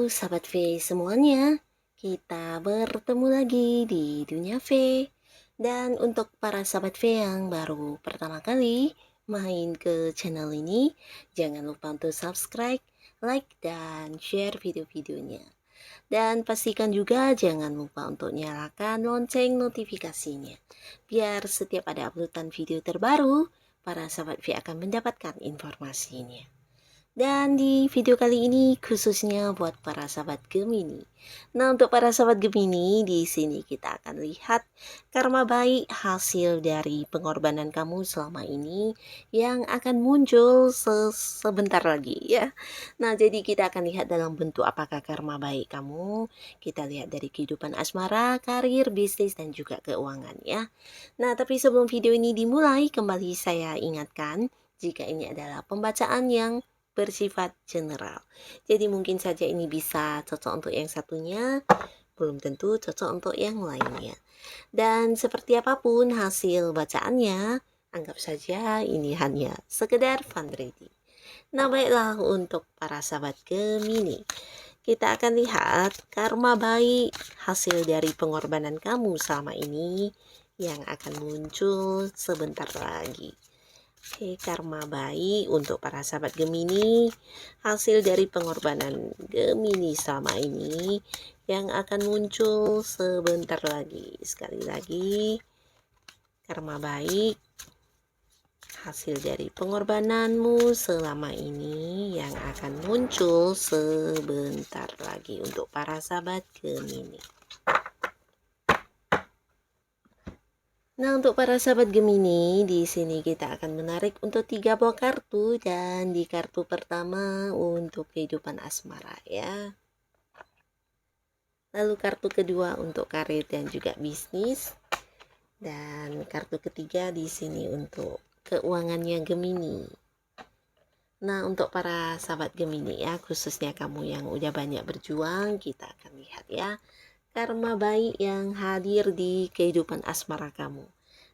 Sahabat V semuanya, kita bertemu lagi di Dunia V. Dan untuk para sahabat V yang baru pertama kali main ke channel ini, jangan lupa untuk subscribe, like, dan share video-videonya. Dan pastikan juga jangan lupa untuk nyalakan lonceng notifikasinya, biar setiap ada uploadan video terbaru, para sahabat V akan mendapatkan informasinya. Dan di video kali ini khususnya buat para sahabat Gemini. Nah, untuk para sahabat Gemini, di sini kita akan lihat karma baik hasil dari pengorbanan kamu selama ini yang akan muncul sebentar lagi ya. Nah, jadi kita akan lihat dalam bentuk apakah karma baik kamu. Kita lihat dari kehidupan asmara, karir, bisnis, dan juga keuangan ya. Nah, tapi sebelum video ini dimulai, kembali saya ingatkan jika ini adalah pembacaan yang bersifat general. Jadi mungkin saja ini bisa cocok untuk yang satunya, belum tentu cocok untuk yang lainnya. Dan seperti apapun hasil bacaannya, anggap saja ini hanya sekedar fun reading. Nah, baiklah untuk para sahabat Gemini, kita akan lihat karma baik hasil dari pengorbanan kamu selama ini yang akan muncul sebentar lagi. Oke, karma baik untuk para sahabat Gemini, hasil dari pengorbanan Gemini selama ini yang akan muncul sebentar lagi. Sekali lagi, karma baik hasil dari pengorbananmu selama ini yang akan muncul sebentar lagi untuk para sahabat Gemini. Nah, untuk para sahabat Gemini, di sini kita akan menarik untuk 3 buah kartu, dan di kartu pertama untuk kehidupan asmara ya. Lalu kartu kedua untuk karir dan juga bisnis, dan kartu ketiga di sini untuk keuangannya Gemini. Nah, untuk para sahabat Gemini ya, khususnya kamu yang udah banyak berjuang, kita akan lihat ya karma baik yang hadir di kehidupan asmara kamu.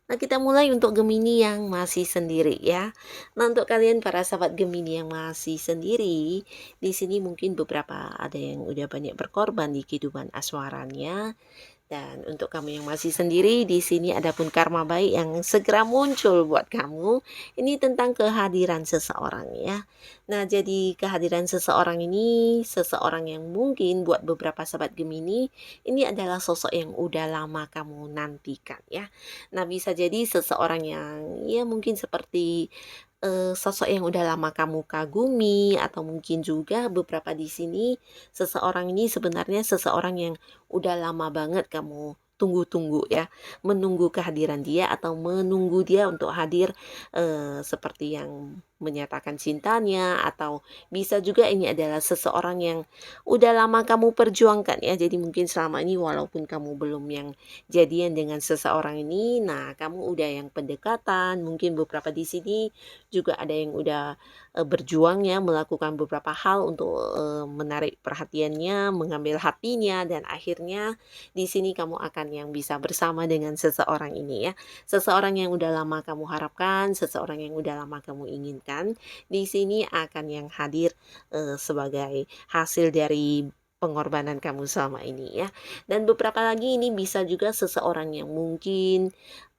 Nah, kita mulai untuk Gemini yang masih sendiri ya. Nah, untuk kalian para sahabat Gemini yang masih sendiri, di sini mungkin beberapa ada yang udah banyak berkorban di kehidupan asmaranya. Dan untuk kamu yang masih sendiri, di sini ada pun karma baik yang segera muncul buat kamu. Ini tentang kehadiran seseorang ya. Nah, jadi kehadiran seseorang ini, seseorang yang mungkin buat beberapa sahabat Gemini, ini adalah sosok yang udah lama kamu nantikan ya. Nah, bisa jadi seseorang yang ya mungkin seperti sosok yang udah lama kamu kagumi, atau mungkin juga beberapa di sini seseorang ini sebenarnya seseorang yang udah lama banget kamu tunggu-tunggu ya, menunggu kehadiran dia atau menunggu dia untuk hadir, seperti yang menyatakan cintanya, atau bisa juga ini adalah seseorang yang udah lama kamu perjuangkan ya. Jadi mungkin selama ini walaupun kamu belum yang jadian dengan seseorang ini, nah kamu udah yang pendekatan, mungkin beberapa di sini juga ada yang udah berjuang ya, melakukan beberapa hal untuk menarik perhatiannya, mengambil hatinya, dan akhirnya di sini kamu akan yang bisa bersama dengan seseorang ini ya. Seseorang yang udah lama kamu harapkan, seseorang yang udah lama kamu inginkan, di sini akan yang hadir sebagai hasil dari pengorbanan kamu selama ini ya. Dan beberapa lagi ini bisa juga seseorang yang mungkin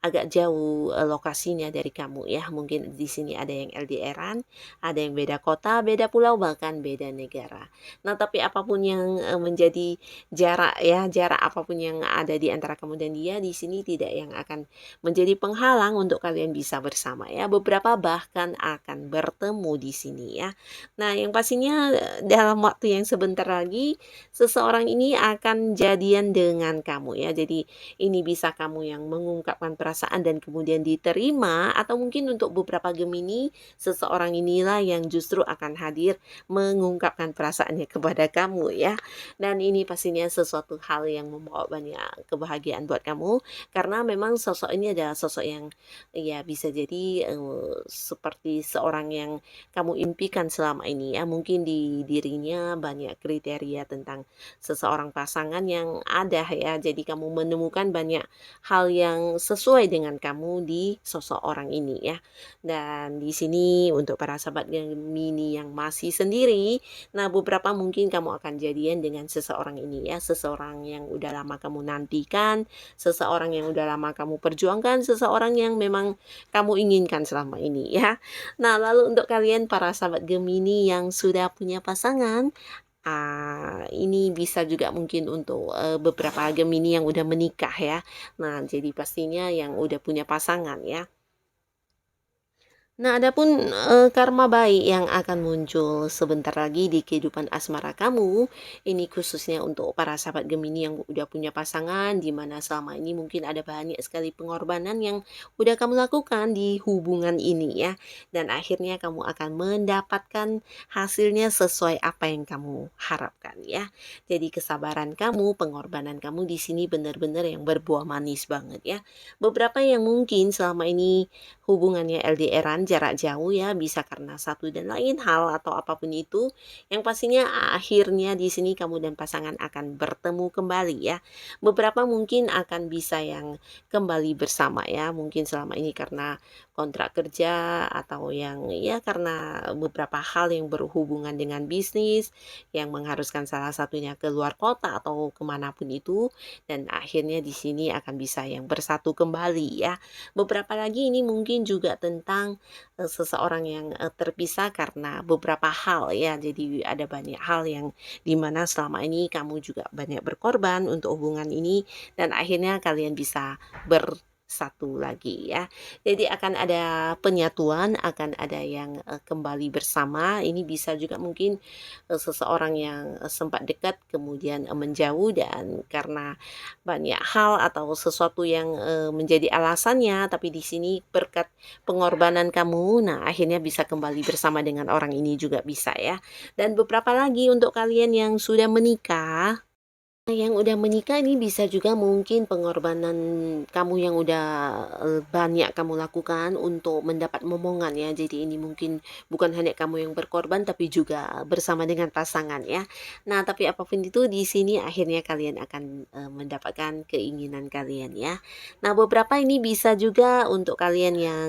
agak jauh lokasinya dari kamu ya. Mungkin di sini ada yang LDRan, ada yang beda kota, beda pulau, bahkan beda negara. Nah, tapi apapun yang menjadi jarak ya, jarak apapun yang ada di antara kamu dan dia, di sini tidak yang akan menjadi penghalang untuk kalian bisa bersama ya. Beberapa bahkan akan bertemu di sini ya. Nah, yang pastinya dalam waktu yang sebentar lagi seseorang ini akan jadian dengan kamu ya. Jadi ini bisa kamu yang mengungkapkan perasaan dan kemudian diterima, atau mungkin untuk beberapa Gemini, seseorang inilah yang justru akan hadir mengungkapkan perasaannya kepada kamu ya. Dan ini pastinya sesuatu hal yang membawa banyak kebahagiaan buat kamu, karena memang sosok ini adalah sosok yang ya bisa jadi seperti seorang yang kamu impikan selama ini ya. Mungkin di dirinya banyak kriteria tentang seseorang pasangan yang ada ya. Jadi kamu menemukan banyak hal yang sesuai sesuai dengan kamu di sosok orang ini ya. Dan di sini untuk para sahabat Gemini yang masih sendiri, nah beberapa mungkin kamu akan jadian dengan seseorang ini ya, seseorang yang udah lama kamu nantikan, seseorang yang udah lama kamu perjuangkan, seseorang yang memang kamu inginkan selama ini ya. Nah, lalu untuk kalian para sahabat Gemini yang sudah punya pasangan, ini bisa juga mungkin untuk beberapa Gemini yang udah menikah ya. Nah, jadi pastinya yang udah punya pasangan ya. Nah, adapun karma baik yang akan muncul sebentar lagi di kehidupan asmara kamu, ini khususnya untuk para sahabat Gemini yang udah punya pasangan, di mana selama ini mungkin ada banyak sekali pengorbanan yang udah kamu lakukan di hubungan ini ya, dan akhirnya kamu akan mendapatkan hasilnya sesuai apa yang kamu harapkan ya. Jadi kesabaran kamu, pengorbanan kamu di sini benar-benar yang berbuah manis banget ya. Beberapa yang mungkin selama ini hubungannya LDRan jarak jauh ya, bisa karena satu dan lain hal atau apapun itu, yang pastinya akhirnya di sini kamu dan pasangan akan bertemu kembali ya. Beberapa mungkin akan bisa yang kembali bersama ya, mungkin selama ini karena kontrak kerja atau yang ya karena beberapa hal yang berhubungan dengan bisnis yang mengharuskan salah satunya keluar kota atau kemanapun itu, dan akhirnya di sini akan bisa yang bersatu kembali ya. Beberapa lagi ini mungkin juga tentang seseorang yang terpisah karena beberapa hal ya. Jadi ada banyak hal yang dimana selama ini kamu juga banyak berkorban untuk hubungan ini, dan akhirnya kalian bisa bersatu lagi ya. Jadi akan ada penyatuan, akan ada yang kembali bersama. Ini bisa juga mungkin seseorang yang sempat dekat kemudian menjauh, dan karena banyak hal atau sesuatu yang menjadi alasannya, tapi di sini berkat pengorbanan kamu, nah akhirnya bisa kembali bersama dengan orang ini juga bisa ya. Dan beberapa lagi untuk kalian yang sudah menikah, yang udah menikah ini bisa juga mungkin pengorbanan kamu yang udah banyak kamu lakukan untuk mendapat momongan ya. Jadi ini mungkin bukan hanya kamu yang berkorban tapi juga bersama dengan pasangan ya. Nah, tapi apapun itu di sini akhirnya kalian akan mendapatkan keinginan kalian ya. Nah, beberapa ini bisa juga untuk kalian yang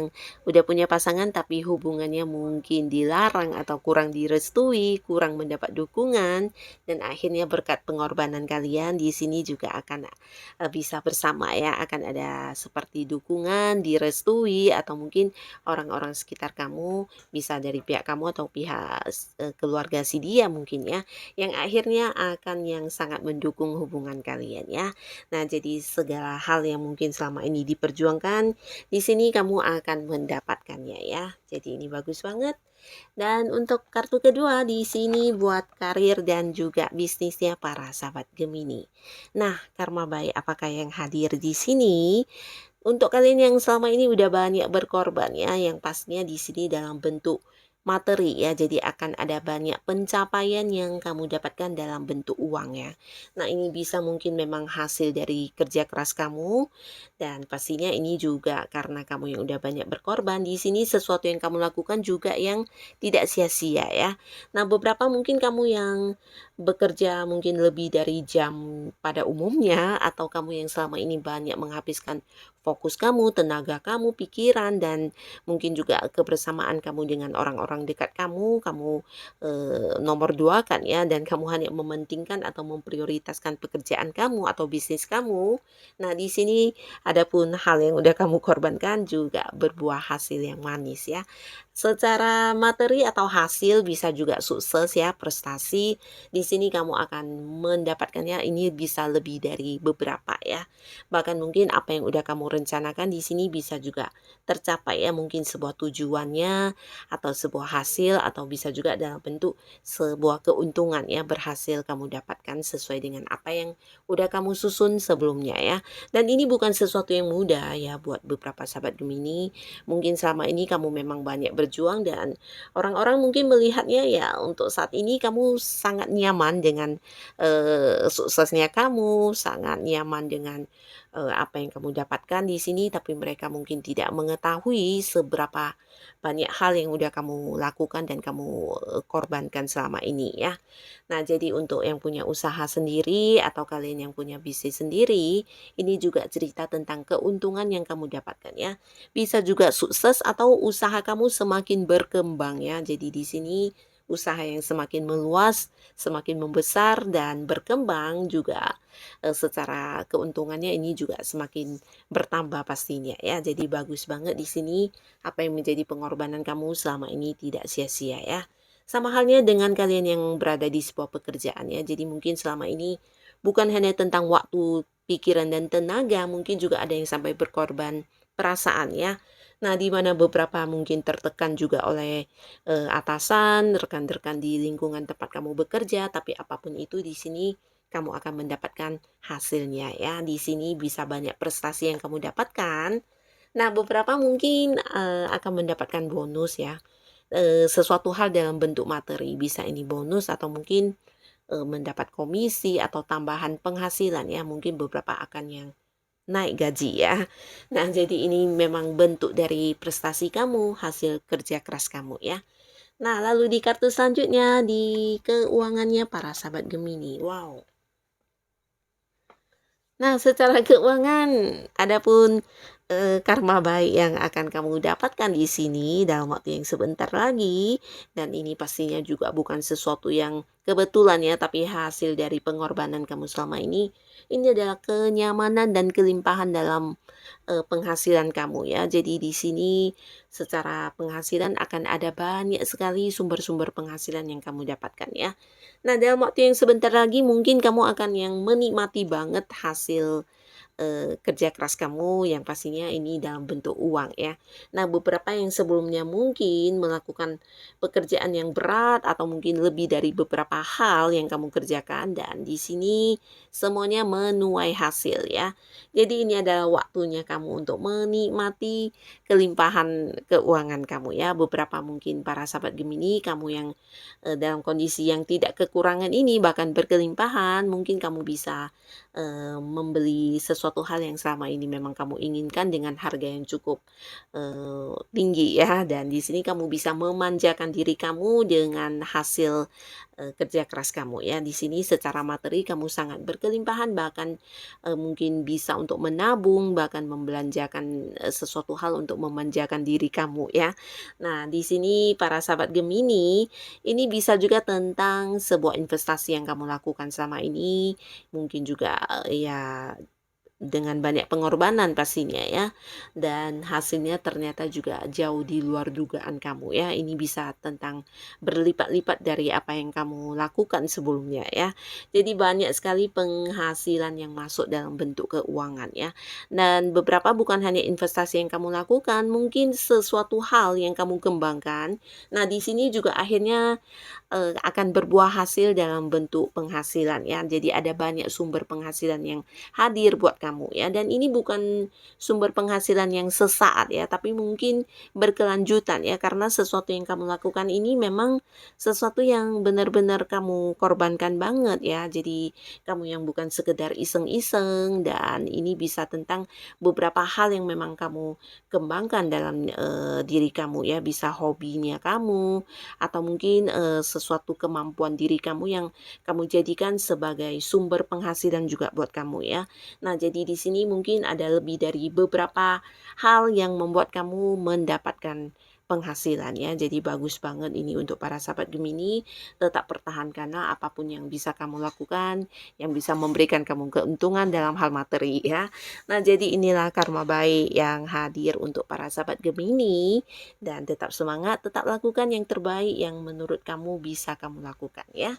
udah punya pasangan tapi hubungannya mungkin dilarang atau kurang direstui, kurang mendapat dukungan, dan akhirnya berkat pengorbanan kalian di sini juga akan bisa bersama ya, akan ada seperti dukungan, direstui, atau mungkin orang-orang sekitar kamu, bisa dari pihak kamu atau pihak keluarga si dia mungkin ya, yang akhirnya akan yang sangat mendukung hubungan kalian ya. Nah, jadi segala hal yang mungkin selama ini diperjuangkan, di sini kamu akan mendapatkannya ya. Jadi ini bagus banget. Dan untuk kartu kedua di sini buat karir dan juga bisnisnya para sahabat Gemini. Nah, karma baik apakah yang hadir di sini? Untuk kalian yang selama ini udah banyak berkorban ya, yang pastinya di sini dalam bentuk materi ya, jadi akan ada banyak pencapaian yang kamu dapatkan dalam bentuk uang ya. Nah, ini bisa mungkin memang hasil dari kerja keras kamu, dan pastinya ini juga karena kamu yang udah banyak berkorban. Di sini sesuatu yang kamu lakukan juga yang tidak sia-sia ya. Nah, beberapa mungkin kamu yang bekerja mungkin lebih dari jam pada umumnya, atau kamu yang selama ini banyak menghabiskan fokus kamu, tenaga kamu, pikiran, dan mungkin juga kebersamaan kamu dengan orang-orang dekat kamu nomor dua kan ya, dan kamu hanya mementingkan atau memprioritaskan pekerjaan kamu atau bisnis kamu. Nah, di sini adapun hal yang udah kamu korbankan juga berbuah hasil yang manis ya. Secara materi atau hasil bisa juga sukses ya, prestasi. Di sini kamu akan mendapatkannya ini bisa lebih dari beberapa ya. Bahkan mungkin apa yang udah kamu rencanakan di sini bisa juga tercapai ya, mungkin sebuah tujuannya atau sebuah hasil, atau bisa juga dalam bentuk sebuah keuntungan ya, berhasil kamu dapatkan sesuai dengan apa yang udah kamu susun sebelumnya ya. Dan ini bukan sesuatu yang mudah ya buat beberapa sahabat Gemini. Mungkin selama ini kamu memang banyak berjuang, dan orang-orang mungkin melihatnya ya untuk saat ini kamu sangat nyaman dengan suksesnya kamu, sangat nyaman dengan apa yang kamu dapatkan di sini, tapi mereka mungkin tidak mengetahui seberapa banyak hal yang udah kamu lakukan dan kamu korbankan selama ini ya. Nah, jadi untuk yang punya usaha sendiri atau kalian yang punya bisnis sendiri, ini juga cerita tentang keuntungan yang kamu dapatkan ya. Bisa juga sukses atau usaha kamu semakin berkembang ya. Jadi di sini usaha yang semakin meluas, semakin membesar dan berkembang juga secara keuntungannya ini juga semakin bertambah pastinya ya. Jadi bagus banget di sini apa yang menjadi pengorbanan kamu selama ini tidak sia-sia ya. Sama halnya dengan kalian yang berada di sebuah pekerjaan ya. Jadi mungkin selama ini bukan hanya tentang waktu, pikiran dan tenaga, mungkin juga ada yang sampai berkorban perasaan ya. Nah, di mana beberapa mungkin tertekan juga oleh atasan, rekan-rekan di lingkungan tempat kamu bekerja, tapi apapun itu di sini kamu akan mendapatkan hasilnya ya. Di sini bisa banyak prestasi yang kamu dapatkan. Nah, beberapa mungkin akan mendapatkan bonus ya. Sesuatu hal dalam bentuk materi, bisa ini bonus atau mungkin mendapat komisi atau tambahan penghasilan ya. Mungkin beberapa akan yang naik gaji ya. Nah, jadi ini memang bentuk dari prestasi kamu, hasil kerja keras kamu ya. Nah, lalu di kartu selanjutnya di keuangannya para sahabat Gemini. Wow. Nah, secara keuangan adapun karma baik yang akan kamu dapatkan di sini dalam waktu yang sebentar lagi, dan ini pastinya juga bukan sesuatu yang kebetulan ya, tapi hasil dari pengorbanan kamu selama ini. Ini adalah kenyamanan dan kelimpahan dalam penghasilan kamu ya. Jadi di sini secara penghasilan akan ada banyak sekali sumber-sumber penghasilan yang kamu dapatkan ya. Nah, dalam waktu yang sebentar lagi mungkin kamu akan yang menikmati banget hasil kerja keras kamu yang pastinya ini dalam bentuk uang ya. Nah, beberapa yang sebelumnya mungkin melakukan pekerjaan yang berat atau mungkin lebih dari beberapa hal yang kamu kerjakan, dan di sini semuanya menuai hasil ya. Jadi ini adalah waktunya kamu untuk menikmati kelimpahan keuangan kamu ya. Beberapa mungkin para sahabat Gemini, kamu yang dalam kondisi yang tidak kekurangan ini bahkan berkelimpahan, mungkin kamu bisa membeli sesuatu hal yang selama ini memang kamu inginkan dengan harga yang cukup tinggi ya, dan di sini kamu bisa memanjakan diri kamu dengan hasil kerja keras kamu ya. Di sini secara materi kamu sangat berkelimpahan, bahkan mungkin bisa untuk menabung, bahkan membelanjakan sesuatu hal untuk memanjakan diri kamu ya. Nah, di sini para sahabat Gemini, ini bisa juga tentang sebuah investasi yang kamu lakukan selama ini, mungkin juga ya dengan banyak pengorbanan pastinya ya, dan hasilnya ternyata juga jauh di luar dugaan kamu ya. Ini bisa tentang berlipat-lipat dari apa yang kamu lakukan sebelumnya ya. Jadi banyak sekali penghasilan yang masuk dalam bentuk keuangan ya, dan beberapa bukan hanya investasi yang kamu lakukan, mungkin sesuatu hal yang kamu kembangkan. Nah, di sini juga akhirnya akan berbuah hasil dalam bentuk penghasilan ya. Jadi ada banyak sumber penghasilan yang hadir buat kamu ya, dan ini bukan sumber penghasilan yang sesaat ya, tapi mungkin berkelanjutan ya, karena sesuatu yang kamu lakukan ini memang sesuatu yang benar-benar kamu korbankan banget ya. Jadi kamu yang bukan sekedar iseng-iseng, dan ini bisa tentang beberapa hal yang memang kamu kembangkan dalam diri kamu ya. Bisa hobinya kamu atau mungkin sesuatu kemampuan diri kamu yang kamu jadikan sebagai sumber penghasilan juga buat kamu ya. Nah, jadi di sini mungkin ada lebih dari beberapa hal yang membuat kamu mendapatkan penghasilan ya. Jadi bagus banget ini untuk para sahabat Gemini. Tetap pertahankanlah apapun yang bisa kamu lakukan, yang bisa memberikan kamu keuntungan dalam hal materi ya. Nah, jadi inilah karma baik yang hadir untuk para sahabat Gemini, dan tetap semangat, tetap lakukan yang terbaik yang menurut kamu bisa kamu lakukan ya.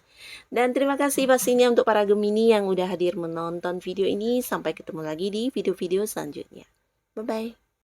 Dan terima kasih pastinya untuk para Gemini yang udah hadir menonton video ini. Sampai ketemu lagi di video-video selanjutnya. Bye-bye.